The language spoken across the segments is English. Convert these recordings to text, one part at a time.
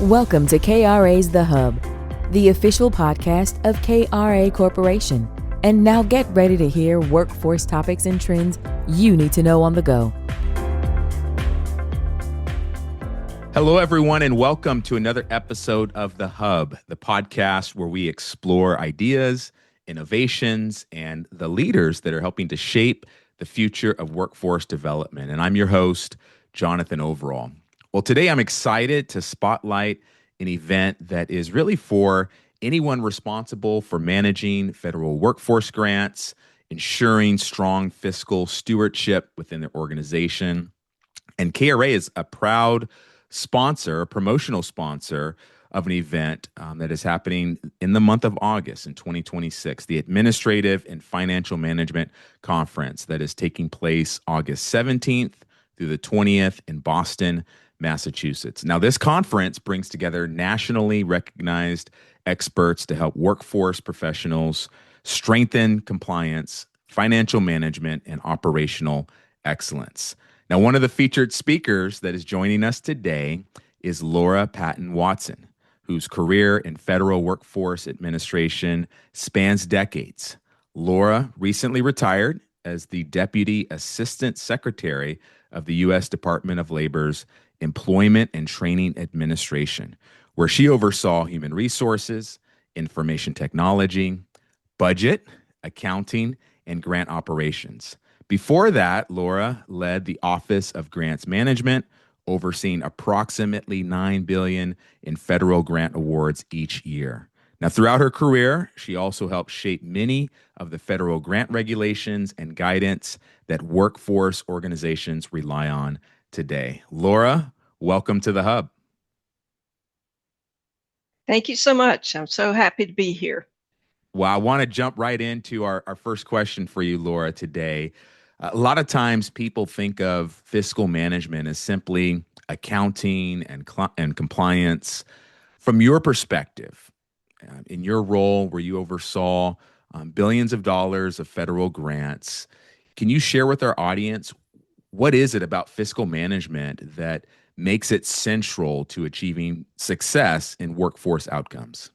Welcome to KRA's The Hub, the official podcast of KRA Corporation. And now get ready to hear workforce topics and trends you need to know on the go. Hello, everyone, and welcome to another episode of The Hub, the podcast where we explore ideas, innovations, and the leaders that are helping to shape the future of workforce development. And I'm your host, Jonathan Overall. Well, today I'm excited to spotlight an event that is really for anyone responsible for managing federal workforce grants, ensuring strong fiscal stewardship within their organization. And KRA is a proud sponsor, a promotional sponsor of an event that is happening in the month of August in 2026, the Administrative and Financial Management Conference that is taking place August 17th through the 20th in Boston, Massachusetts. Now, this conference brings together nationally recognized experts to help workforce professionals strengthen compliance, financial management, and operational excellence. Now, one of the featured speakers that is joining us today is Laura Patton Watson, whose career in federal workforce administration spans decades. Laura recently retired as the Deputy Assistant Secretary of the U.S. Department of Labor's Employment and Training Administration, where she oversaw human resources, information technology, budget, accounting, and grant operations. Before that, Laura led the Office of Grants Management, overseeing approximately $9 billion in federal grant awards each year. Now, throughout her career, she also helped shape many of the federal grant regulations and guidance that workforce organizations rely on today. Laura, welcome to the Hub. Thank you so much. I'm so happy to be here. Well, I want to jump right into our first question for you, Laura, today. A lot of times people think of fiscal management as simply accounting and compliance. From your perspective, in your role where you oversaw billions of dollars of federal grants, can you share with our audience what is it about fiscal management that makes it central to achieving success in workforce outcomes?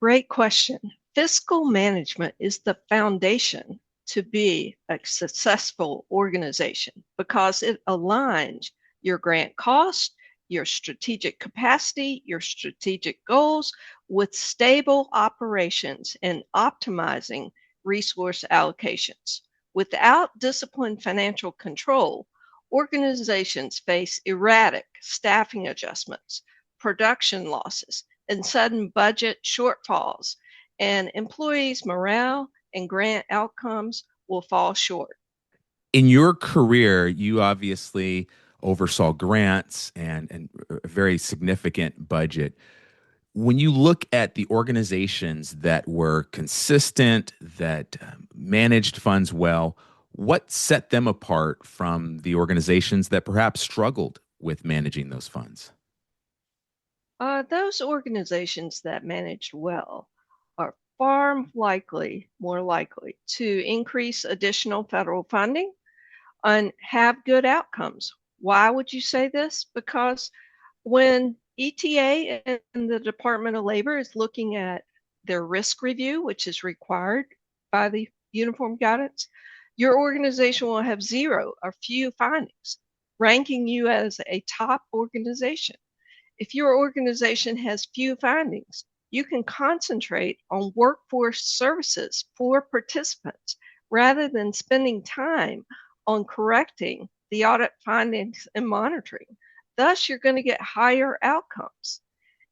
Great question. Fiscal management is the foundation to be a successful organization because it aligns your grant cost, your strategic capacity, your strategic goals with stable operations and optimizing resource allocations. Without disciplined financial control, organizations face erratic staffing adjustments, production losses, and sudden budget shortfalls, and employees' morale and grant outcomes will fall short. In your career, you obviously oversaw grants and a very significant budget. When you look at the organizations that were consistent, that managed funds well, what set them apart from the organizations that perhaps struggled with managing those funds? Those organizations that managed well are far more likely to increase additional federal funding and have good outcomes. Why would you say this? Because when ETA and the Department of Labor is looking at their risk review, which is required by the uniform guidance, your organization will have zero or few findings, ranking you as a top organization. If your organization has few findings, you can concentrate on workforce services for participants rather than spending time on correcting the audit findings and monitoring. Thus, you're going to get higher outcomes.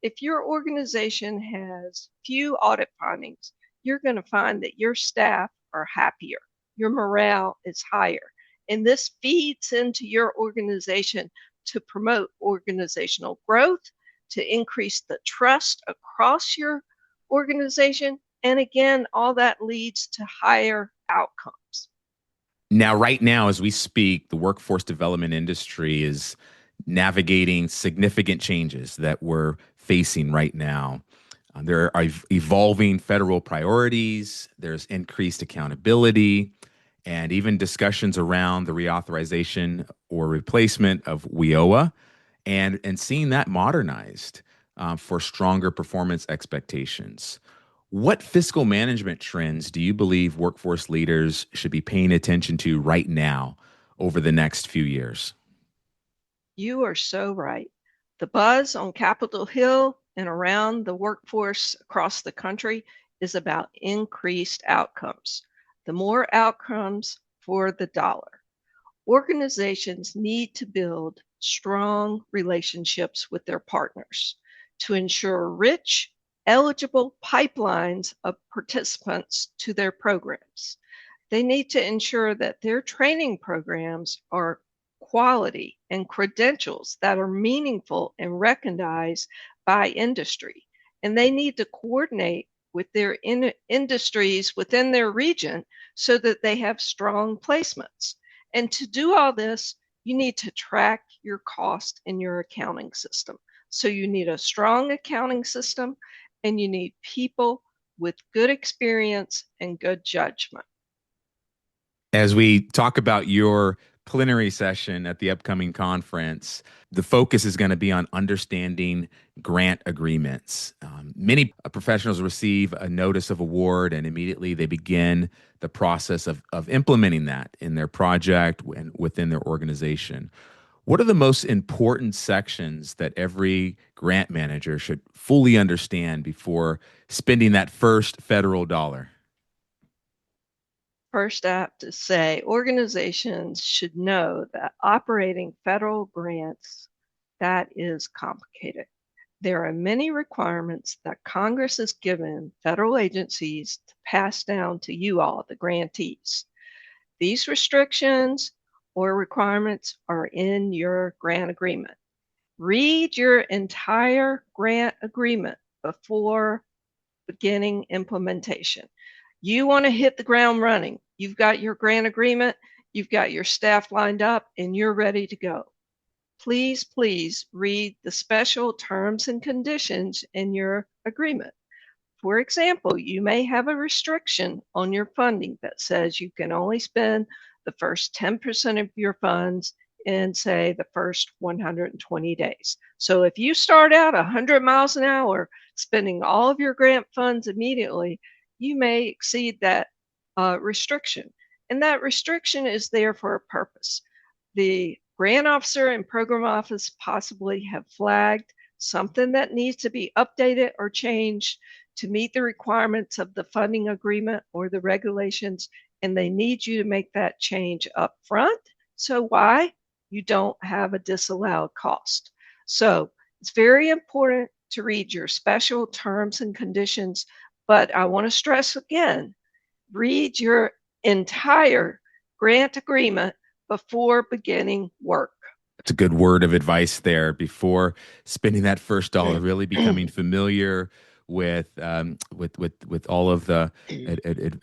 If your organization has few audit findings, you're going to find that your staff are happier, your morale is higher, and this feeds into your organization to promote organizational growth, to increase the trust across your organization, and again, all that leads to higher outcomes. Now, right now, as we speak, the workforce development industry is navigating significant changes that we're facing right now. There are evolving federal priorities, there's increased accountability, and even discussions around the reauthorization or replacement of WIOA and seeing that modernized for stronger performance expectations. What fiscal management trends do you believe workforce leaders should be paying attention to right now over the next few years? You are so right. The buzz on Capitol Hill and around the workforce across the country is about increased outcomes. The more outcomes for the dollar. Organizations need to build strong relationships with their partners to ensure rich, eligible pipelines of participants to their programs. They need to ensure that their training programs are quality and credentials that are meaningful and recognized by industry. And they need to coordinate with their industries within their region so that they have strong placements. And to do all this, you need to track your cost in your accounting system. So you need a strong accounting system and you need people with good experience and good judgment. As we talk about your plenary session at the upcoming conference, the focus is going to be on understanding grant agreements. Many professionals receive a notice of award and immediately they begin the process of implementing that in their project and within their organization. What are the most important sections that every grant manager should fully understand before spending that first federal dollar? First, I have to say organizations should know that operating federal grants, that is complicated. There are many requirements that Congress has given federal agencies to pass down to you all, the grantees. These restrictions or requirements are in your grant agreement. Read your entire grant agreement before beginning implementation. You want to hit the ground running. You've got your grant agreement, you've got your staff lined up, and you're ready to go. Please, please read the special terms and conditions in your agreement. For example, you may have a restriction on your funding that says you can only spend the first 10% of your funds in, say, the first 120 days. So if you start out 100 miles an hour spending all of your grant funds immediately, you may exceed that restriction. And that restriction is there for a purpose. The grant officer and program office possibly have flagged something that needs to be updated or changed to meet the requirements of the funding agreement or the regulations, and they need you to make that change up front. So why? You don't have a disallowed cost. So it's very important to read your special terms and conditions, but I want to stress again, read your entire grant agreement before beginning work. It's a good word of advice there before spending that first dollar, really becoming familiar with all of the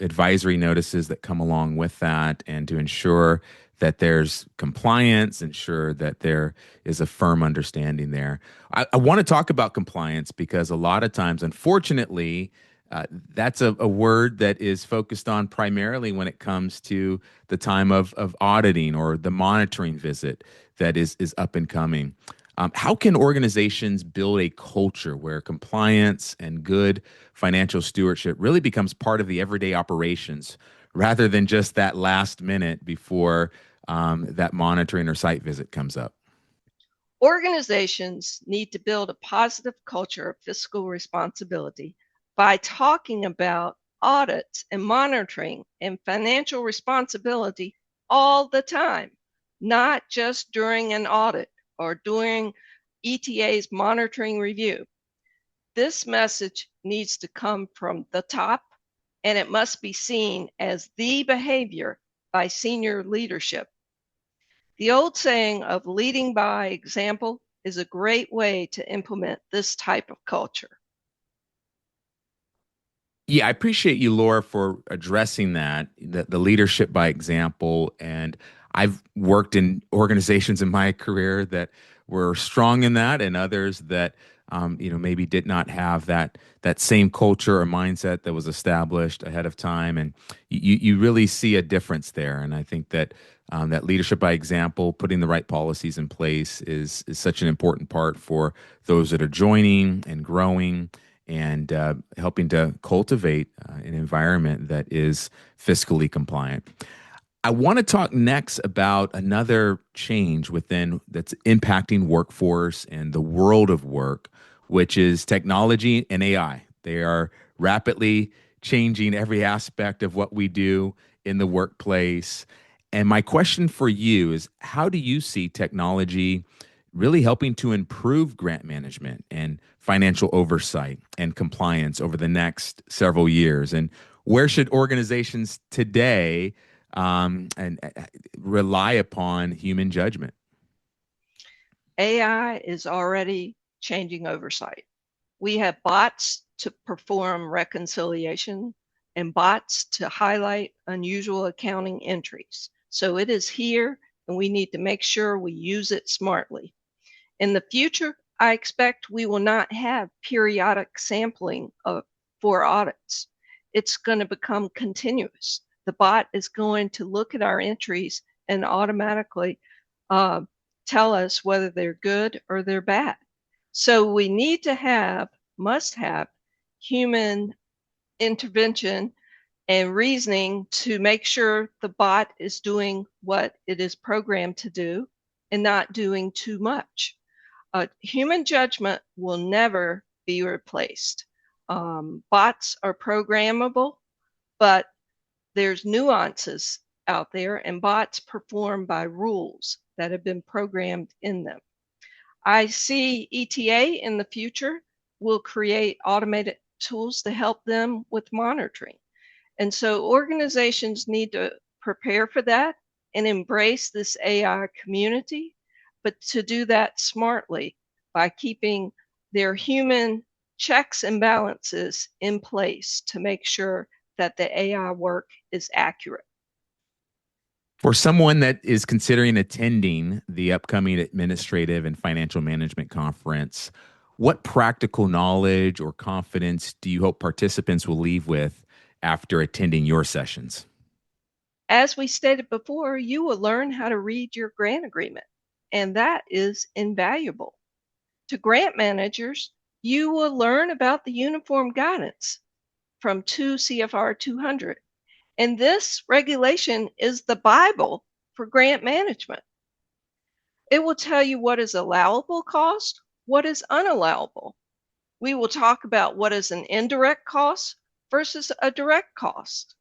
advisory notices that come along with that, and to ensure that there's compliance, ensure that there is a firm understanding there. I want to talk about compliance because a lot of times, unfortunately, that's a word that is focused on primarily when it comes to the time of auditing or the monitoring visit that is up and coming. How can organizations build a culture where compliance and good financial stewardship really becomes part of the everyday operations rather than just that last minute before that monitoring or site visit comes up? Organizations need to build a positive culture of fiscal responsibility by talking about audits and monitoring and financial responsibility all the time, not just during an audit or during ETA's monitoring review. This message needs to come from the top, and it must be seen as the behavior by senior leadership. The old saying of leading by example is a great way to implement this type of culture. Yeah, I appreciate you, Laura, for addressing that, the leadership by example. And I've worked in organizations in my career that were strong in that, and others that maybe did not have that same culture or mindset that was established ahead of time, and you really see a difference there. And I think that that leadership by example, putting the right policies in place, is such an important part for those that are joining and growing, and helping to cultivate an environment that is fiscally compliant. I want to talk next about another change within that's impacting workforce and the world of work, which is technology and AI. They are rapidly changing every aspect of what we do in the workplace. And my question for you is, how do you see technology really helping to improve grant management and financial oversight and compliance over the next several years? And where should organizations today and rely upon human judgment? AI is already changing oversight. We have bots to perform reconciliation and bots to highlight unusual accounting entries. So it is here, and we need to make sure we use it smartly. In the future, I expect we will not have periodic sampling for audits. It's going to become continuous. The bot is going to look at our entries and automatically tell us whether they're good or they're bad. So we need to must have human intervention and reasoning to make sure the bot is doing what it is programmed to do and not doing too much. Human judgment will never be replaced. Bots are programmable, but there's nuances out there, and bots perform by rules that have been programmed in them. I see ETA in the future will create automated tools to help them with monitoring. And so organizations need to prepare for that and embrace this AI community, but to do that smartly by keeping their human checks and balances in place to make sure that the AI work is accurate. For someone that is considering attending the upcoming Administrative and Financial Management Conference, what practical knowledge or confidence do you hope participants will leave with after attending your sessions? As we stated before, you will learn how to read your grant agreement, and that is invaluable. To grant managers, you will learn about the uniform guidance from 2 CFR 200. And this regulation is the Bible for grant management. It will tell you what is allowable cost, what is unallowable. We will talk about what is an indirect cost versus a direct cost.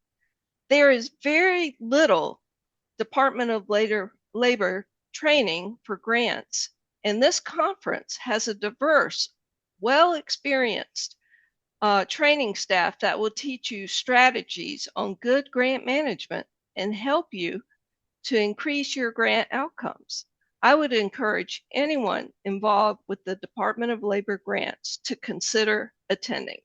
There is very little Department of Labor training for grants, and this conference has a diverse, well-experienced training staff that will teach you strategies on good grant management and help you to increase your grant outcomes. I would encourage anyone involved with the Department of Labor grants to consider attending.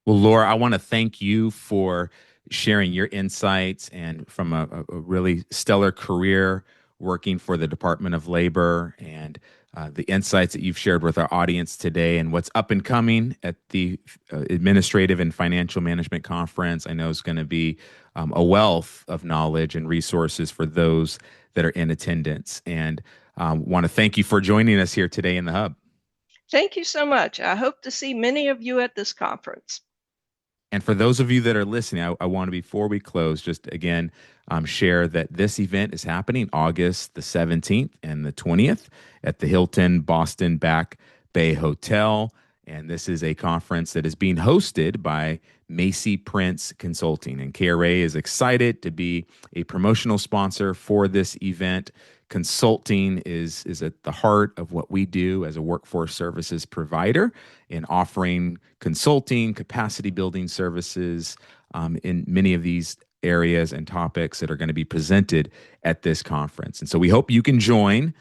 Well, Laura, I want to thank you for sharing your insights and from a really stellar career working for the Department of Labor, and the insights that you've shared with our audience today and what's up and coming at the Administrative and Financial Management Conference. I know is going to be a wealth of knowledge and resources for those that are in attendance. And want to thank you for joining us here today in the Hub. Thank you so much. I hope to see many of you at this conference. And for those of you that are listening, I want to, before we close, just again share that this event is happening August the 17th and the 20th at the Hilton Boston Back Bay Hotel. And this is a conference that is being hosted by Macy Prince Consulting. And KRA is excited to be a promotional sponsor for this event. Consulting is at the heart of what we do as a workforce services provider in offering consulting, capacity building services in many of these areas and topics that are going to be presented at this conference. And so we hope you can join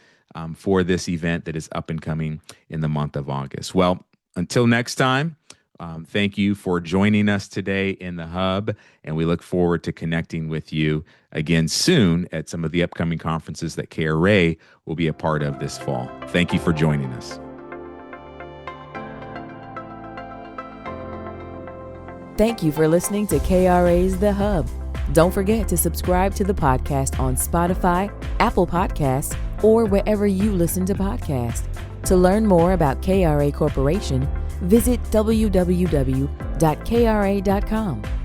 for this event that is up and coming in the month of August. Well, until next time, thank you for joining us today in the Hub, and we look forward to connecting with you again soon at some of the upcoming conferences that KRA will be a part of this fall. Thank you for joining us. Thank you for listening to KRA's The Hub. Don't forget to subscribe to the podcast on Spotify, Apple Podcasts, or wherever you listen to podcasts. To learn more about KRA Corporation, visit www.kra.com.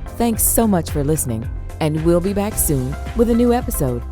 Thanks so much for listening, and we'll be back soon with a new episode.